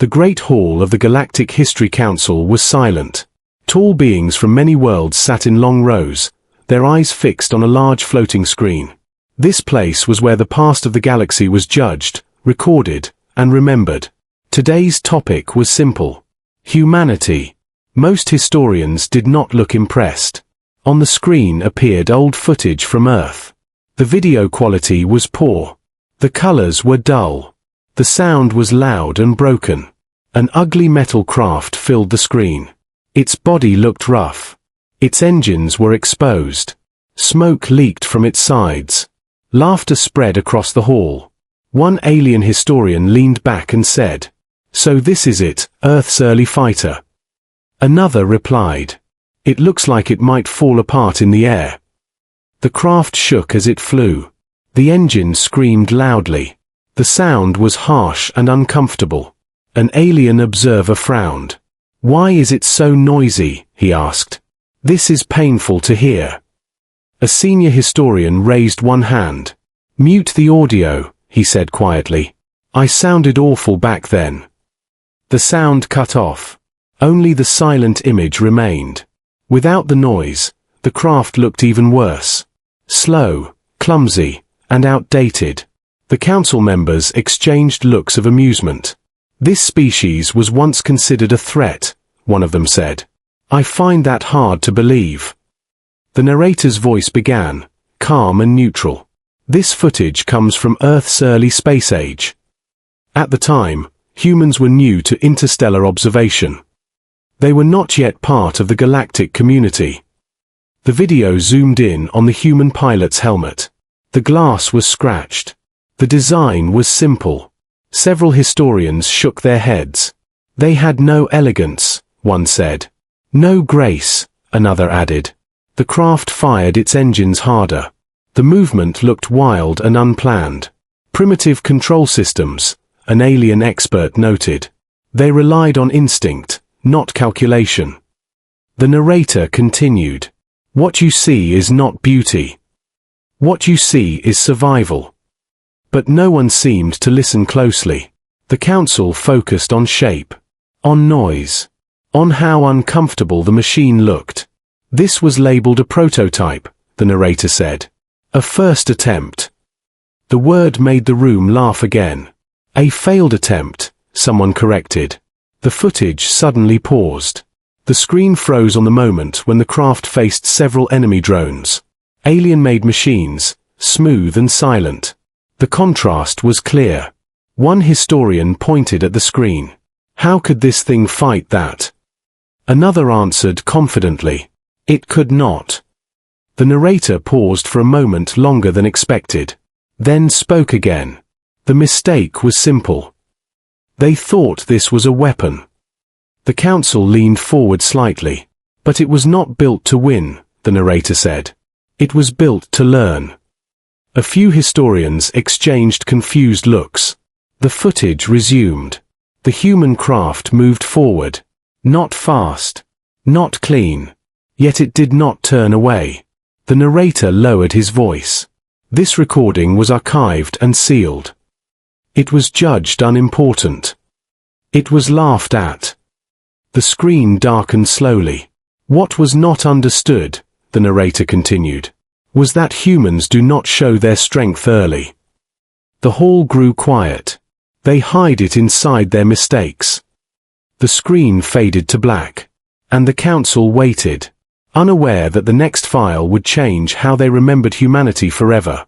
The Great Hall of the Galactic History Council was silent. Tall beings from many worlds sat in long rows, their eyes fixed on a large floating screen. This place was where the past of the galaxy was judged, recorded, and remembered. Today's topic was simple: humanity. Most historians did not look impressed. On the screen appeared old footage from Earth. The video quality was poor. The colors were dull. The sound was loud and broken. An ugly metal craft filled the screen. Its body looked rough. Its engines were exposed. Smoke leaked from its sides. Laughter spread across the hall. One alien historian leaned back and said, "So this is it, Earth's early fighter." Another replied, "It looks like it might fall apart in the air." The craft shook as it flew. The engine screamed loudly. The sound was harsh and uncomfortable. An alien observer frowned. "Why is it so noisy?" he asked. "This is painful to hear." A senior historian raised one hand. "Mute the audio," he said quietly. "I sounded awful back then." The sound cut off. Only the silent image remained. Without the noise, the craft looked even worse. Slow, clumsy, and outdated. The council members exchanged looks of amusement. "This species was once considered a threat," one of them said. "I find that hard to believe." The narrator's voice began, calm and neutral. "This footage comes from Earth's early space age. At the time, humans were new to interstellar observation. They were not yet part of the galactic community." The video zoomed in on the human pilot's helmet. The glass was scratched. The design was simple. Several historians shook their heads. "They had no elegance," one said. "No grace," another added. The craft fired its engines harder. The movement looked wild and unplanned. "Primitive control systems," an alien expert noted. "They relied on instinct, not calculation." The narrator continued. "What you see is not beauty. What you see is survival." But no one seemed to listen closely. The council focused on shape, on noise, on how uncomfortable the machine looked. "This was labeled a prototype," the narrator said. "A first attempt." The word made the room laugh again. "A failed attempt," someone corrected. The footage suddenly paused. The screen froze on the moment when the craft faced several enemy drones. Alien-made machines, smooth and silent. The contrast was clear. One historian pointed at the screen. "How could this thing fight that?" Another answered confidently, "It could not." The narrator paused for a moment longer than expected, then spoke again. The mistake was simple. They thought this was a weapon. The council leaned forward slightly. "But it was not built to win," the narrator said. "It was built to learn." A few historians exchanged confused looks. The footage resumed. The human craft moved forward. Not fast. Not clean. Yet it did not turn away. The narrator lowered his voice. This recording was archived and sealed. It was judged unimportant. It was laughed at. The screen darkened slowly. "What was not understood," the narrator continued, "was that humans do not show their strength early." The hall grew quiet. They hide it inside their mistakes. The screen faded to black, and the council waited, unaware that the next file would change how they remembered humanity forever.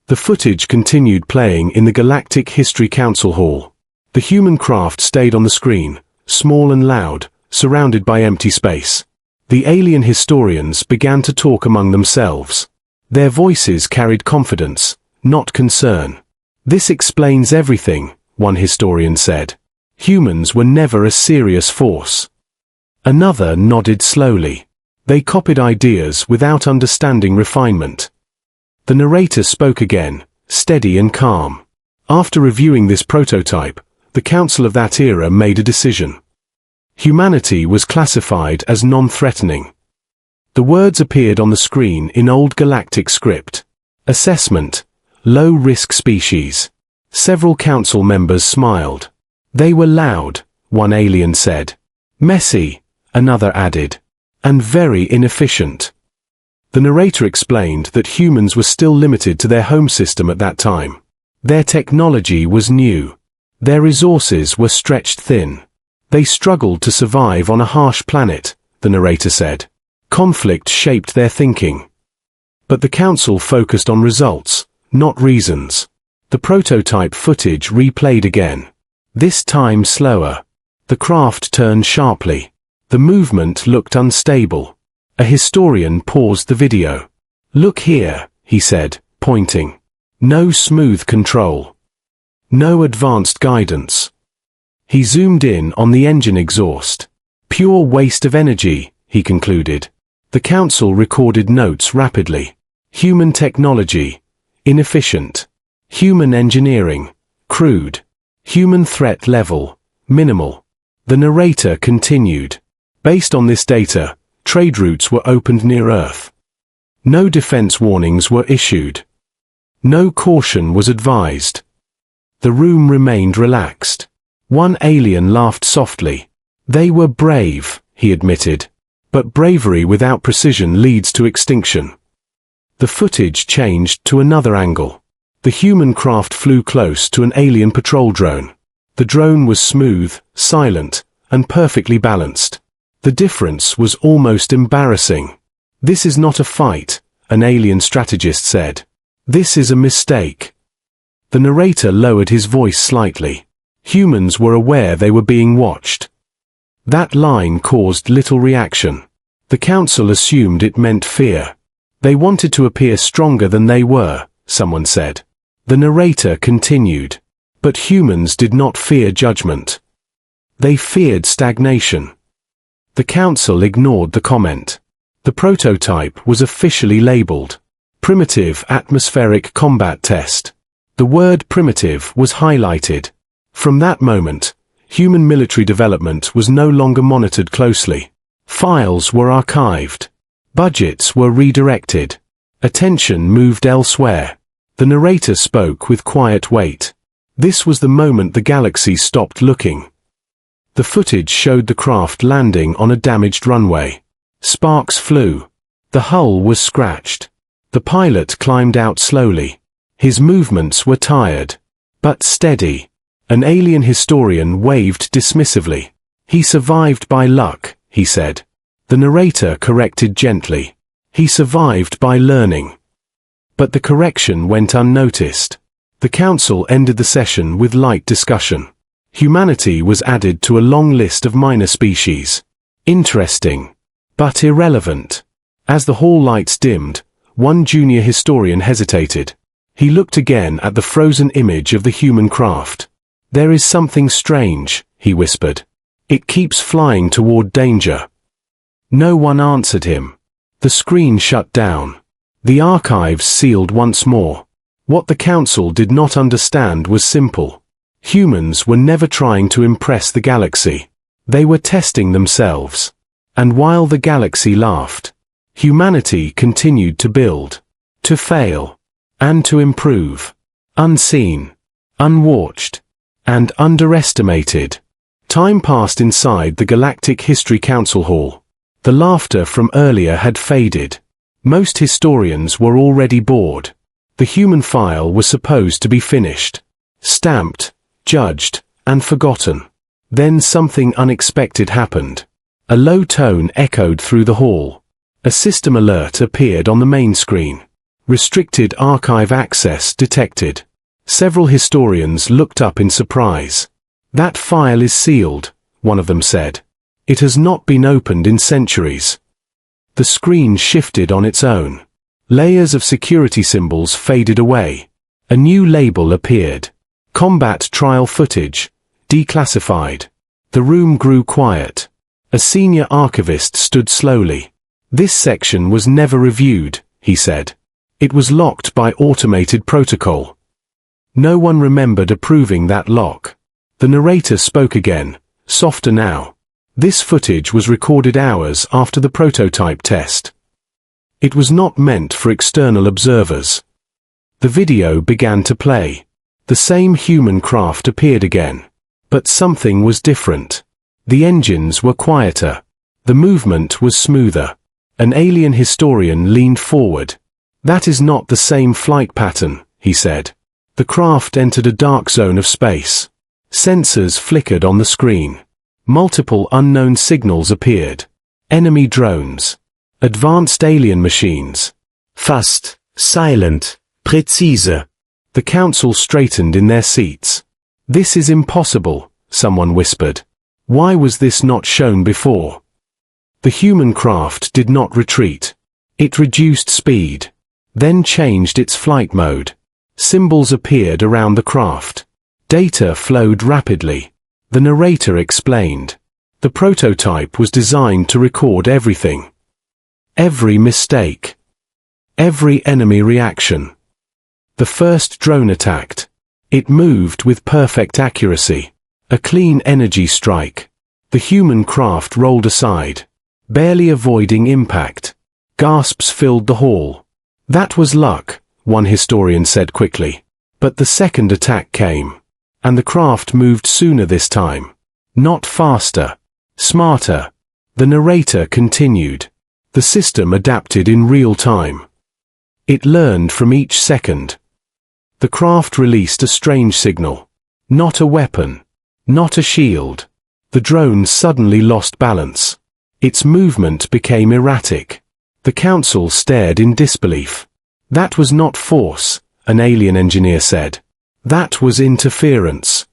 The footage continued playing in the Galactic History Council Hall. The human craft stayed on the screen, small and loud, surrounded by empty space. The alien historians began to talk among themselves. Their voices carried confidence, not concern. "This explains everything," one historian said. "Humans were never a serious force." Another nodded slowly. They copied ideas without understanding refinement. The narrator spoke again, steady and calm. After reviewing this prototype, the council of that era made a decision. Humanity was classified as non-threatening. The words appeared on the screen in old galactic script. Assessment: low-risk species. Several council members smiled. They were loud, one alien said. Messy, another added. And very inefficient. The narrator explained that humans were still limited to their home system at that time. Their technology was new. Their resources were stretched thin. They struggled to survive on a harsh planet, the narrator said. Conflict shaped their thinking. But the council focused on results, not reasons. The prototype footage replayed again. This time slower. The craft turned sharply. The movement looked unstable. A historian paused the video. Look here, he said, pointing. No smooth control. No advanced guidance. He zoomed in on the engine exhaust. Pure waste of energy, he concluded. The council recorded notes rapidly. Human technology, inefficient. Human engineering, crude. Human threat level, minimal. The narrator continued. Based on this data, trade routes were opened near Earth. No defense warnings were issued. No caution was advised. The room remained relaxed. One alien laughed softly. They were brave, he admitted. But bravery without precision leads to extinction. The footage changed to another angle. The human craft flew close to an alien patrol drone. The drone was smooth, silent, and perfectly balanced. The difference was almost embarrassing. This is not a fight, an alien strategist said. This is a mistake. The narrator lowered his voice slightly. Humans were aware they were being watched. That line caused little reaction. The council assumed it meant fear. They wanted to appear stronger than they were, someone said. The narrator continued. But humans did not fear judgment. They feared stagnation. The council ignored the comment. The prototype was officially labeled Primitive Atmospheric Combat Test. The word primitive was highlighted. From that moment, human military development was no longer monitored closely. Files were archived. Budgets were redirected. Attention moved elsewhere. The narrator spoke with quiet weight. This was the moment the galaxy stopped looking. The footage showed the craft landing on a damaged runway. Sparks flew. The hull was scratched. The pilot climbed out slowly. His movements were tired, but steady. An alien historian waved dismissively. He survived by luck, he said. The narrator corrected gently. He survived by learning. But the correction went unnoticed. The council ended the session with light discussion. Humanity was added to a long list of minor species. Interesting, but irrelevant. As the hall lights dimmed, one junior historian hesitated. He looked again at the frozen image of the human craft. There is something strange, he whispered. It keeps flying toward danger. No one answered him. The screen shut down. The archives sealed once more. What the council did not understand was simple. Humans were never trying to impress the galaxy. They were testing themselves. And while the galaxy laughed, humanity continued to build, to fail, and to improve. Unseen, unwatched, and underestimated. Time passed inside the Galactic History Council Hall. The laughter from earlier had faded. Most historians were already bored. The human file was supposed to be finished, stamped, judged, and forgotten. Then something unexpected happened. A low tone echoed through the hall. A system alert appeared on the main screen. Restricted archive access detected. Several historians looked up in surprise. That file is sealed, one of them said. It has not been opened in centuries. The screen shifted on its own. Layers of security symbols faded away. A new label appeared. Combat trial footage. Declassified. The room grew quiet. A senior archivist stood slowly. This section was never reviewed, he said. It was locked by automated protocol. No one remembered approving that lock. The narrator spoke again, softer now. This footage was recorded hours after the prototype test. It was not meant for external observers. The video began to play. The same human craft appeared again. But something was different. The engines were quieter. The movement was smoother. An alien historian leaned forward. "That is not the same flight pattern," he said. The craft entered a dark zone of space. Sensors flickered on the screen. Multiple unknown signals appeared. Enemy drones. Advanced alien machines. Fast, silent, präzise. The council straightened in their seats. "This is impossible," someone whispered. "Why was this not shown before?" The human craft did not retreat. It reduced speed, then changed its flight mode. Symbols appeared around the craft. Data flowed rapidly. The narrator explained. The prototype was designed to record everything. Every mistake. Every enemy reaction. The first drone attacked. It moved with perfect accuracy. A clean energy strike. The human craft rolled aside, barely avoiding impact. Gasps filled the hall. "That was luck," one historian said quickly. But the second attack came. And the craft moved sooner this time. Not faster. Smarter. The narrator continued. The system adapted in real time. It learned from each second. The craft released a strange signal. Not a weapon. Not a shield. The drone suddenly lost balance. Its movement became erratic. The council stared in disbelief. "That was not force," an alien engineer said. "That was interference."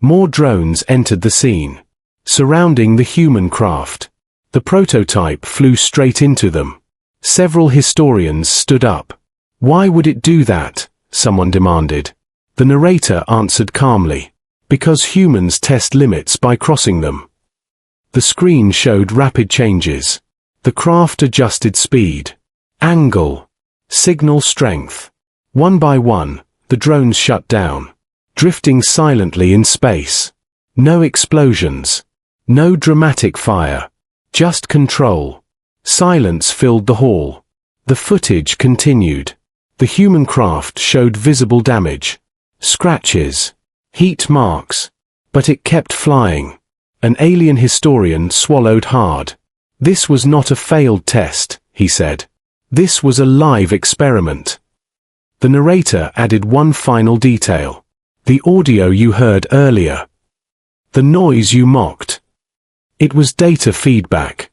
More drones entered the scene, surrounding the human craft. The prototype flew straight into them. Several historians stood up. "Why would it do that?" someone demanded. The narrator answered calmly. "Because humans test limits by crossing them." The screen showed rapid changes. The craft adjusted speed, angle, signal strength. One by one, the drones shut down, drifting silently in space. No explosions. No dramatic fire. Just control. Silence filled the hall. The footage continued. The human craft showed visible damage. Scratches. Heat marks. But it kept flying. An alien historian swallowed hard. "This was not a failed test," he said. "This was a live experiment." The narrator added one final detail. "The audio you heard earlier. The noise you mocked. It was data feedback."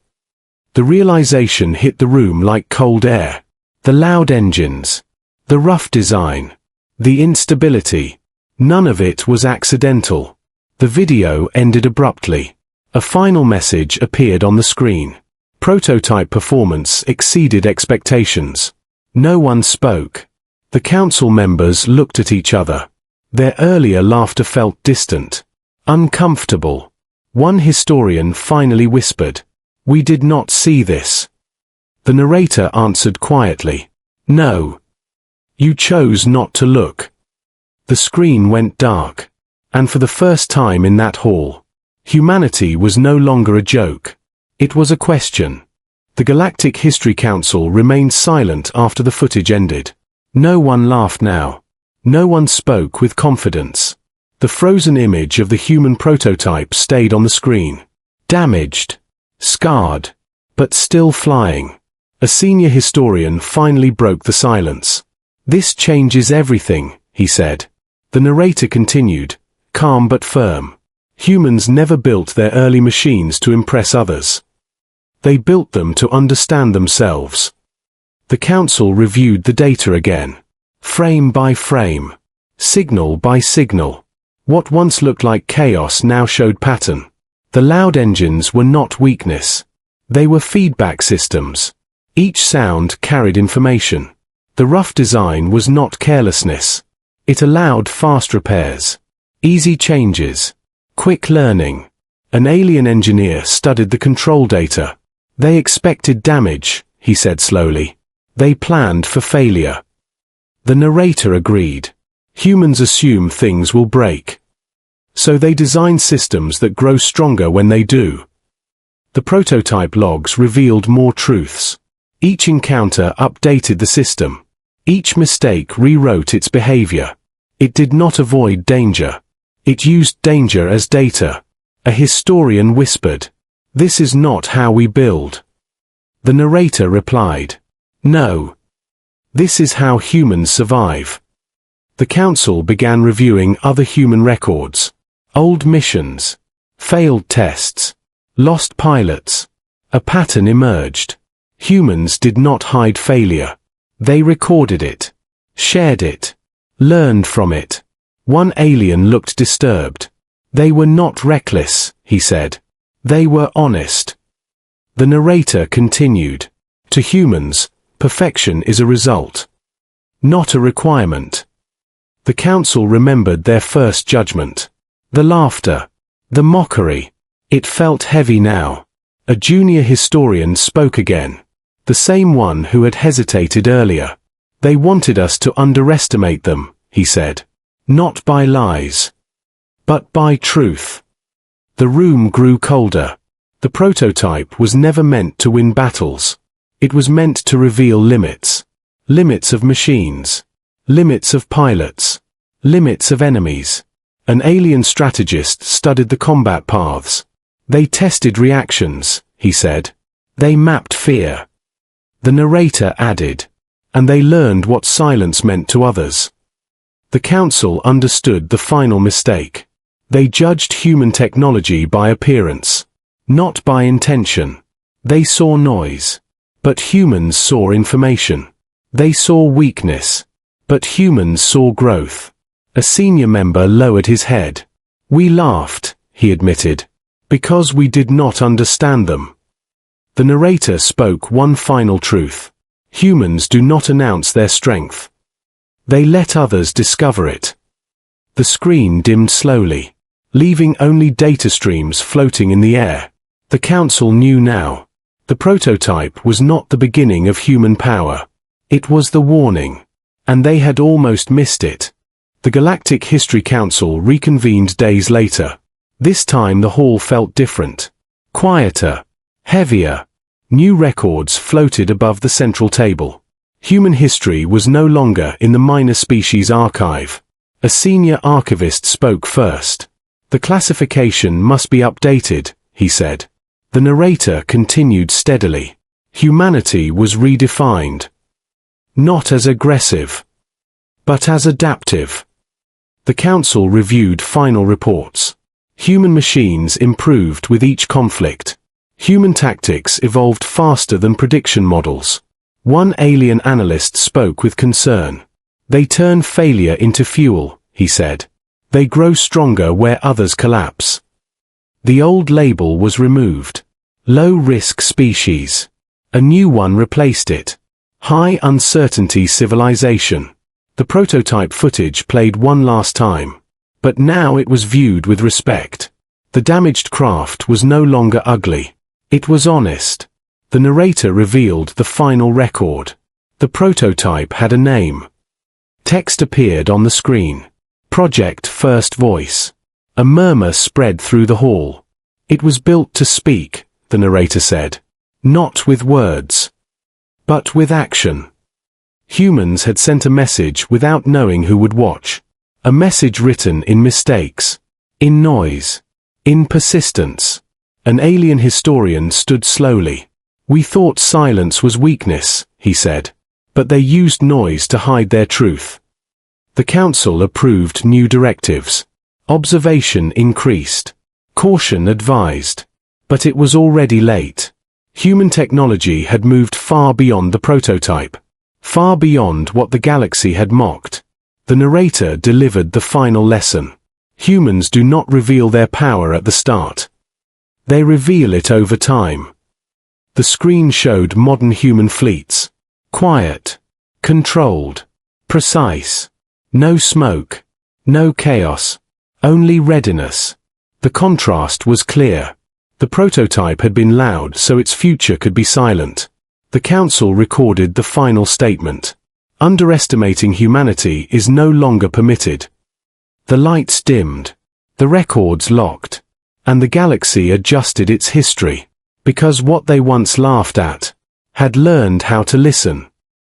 The realization hit the room like cold air. The loud engines. The rough design. The instability. None of it was accidental. The video ended abruptly. A final message appeared on the screen. Prototype performance exceeded expectations. No one spoke. The council members looked at each other. Their earlier laughter felt distant, uncomfortable. One historian finally whispered, "We did not see this." The narrator answered quietly, "No. You chose not to look." The screen went dark. And for the first time in that hall, humanity was no longer a joke. It was a question. The Galactic History Council remained silent after the footage ended. No one laughed now. No one spoke with confidence. The frozen image of the human prototype stayed on the screen. Damaged. Scarred. But still flying. A senior historian finally broke the silence. "This changes everything," he said. The narrator continued, calm but firm. "Humans never built their early machines to impress others. They built them to understand themselves." The council reviewed the data again. Frame by frame. Signal by signal. What once looked like chaos now showed pattern. The loud engines were not weakness. They were feedback systems. Each sound carried information. The rough design was not carelessness. It allowed fast repairs. Easy changes. Quick learning. An alien engineer studied the control data. "They expected damage," he said slowly. "They planned for failure." The narrator agreed. Humans assume things will break. So they design systems that grow stronger when they do. The prototype logs revealed more truths. Each encounter updated the system. Each mistake rewrote its behavior. It did not avoid danger. It used danger as data. A historian whispered, "This is not how we build." The narrator replied, "No. This is how humans survive." The council began reviewing other human records, old missions, failed tests, lost pilots. A pattern emerged. Humans did not hide failure. They recorded it, shared it, learned from it. One alien looked disturbed. "They were not reckless," he said. "They were honest." The narrator continued, "To humans, perfection is a result, not a requirement." The council remembered their first judgment. The laughter, the mockery. It felt heavy now. A junior historian spoke again. The same one who had hesitated earlier. "They wanted us to underestimate them," he said. "Not by lies, but by truth." The room grew colder. The prototype was never meant to win battles. It was meant to reveal limits. Limits of machines. Limits of pilots. Limits of enemies. An alien strategist studied the combat paths. "They tested reactions," he said. "They mapped fear." The narrator added, "And they learned what silence meant to others." The council understood the final mistake. They judged human technology by appearance, not by intention. They saw noise, but humans saw information. They saw weakness, but humans saw growth. A senior member lowered his head. "We laughed," he admitted, "because we did not understand them." The narrator spoke one final truth. Humans do not announce their strength. They let others discover it. The screen dimmed slowly, leaving only data streams floating in the air. The council knew now. The prototype was not the beginning of human power. It was the warning. And they had almost missed it. The Galactic History Council reconvened days later. This time the hall felt different. Quieter. Heavier. New records floated above the central table. Human history was no longer in the minor species archive. A senior archivist spoke first. "The classification must be updated," he said. The narrator continued steadily. Humanity was redefined. Not as aggressive, but as adaptive. The council reviewed final reports. Human machines improved with each conflict. Human tactics evolved faster than prediction models. One alien analyst spoke with concern. "They turn failure into fuel," he said. "They grow stronger where others collapse." The old label was removed. Low-risk species. A new one replaced it. High uncertainty civilization. The prototype footage played one last time. But now it was viewed with respect. The damaged craft was no longer ugly. It was honest. The narrator revealed the final record. The prototype had a name. Text appeared on the screen. Project First Voice. A murmur spread through the hall. "It was built to speak," the narrator said. "Not with words, but with action." Humans had sent a message without knowing who would watch. A message written in mistakes, in noise, in persistence. An alien historian stood slowly. "We thought silence was weakness," he said. "But they used noise to hide their truth." The council approved new directives. Observation increased. Caution advised. But it was already late. Human technology had moved far beyond the prototype. Far beyond what the galaxy had mocked. The narrator delivered the final lesson. Humans do not reveal their power at the start. They reveal it over time. The screen showed modern human fleets. Quiet. Controlled. Precise. No smoke. No chaos. Only readiness. The contrast was clear. The prototype had been loud so its future could be silent. The council recorded the final statement. Underestimating humanity is no longer permitted. The lights dimmed. The records locked. And the galaxy adjusted its history. Because what they once laughed at had learned how to listen.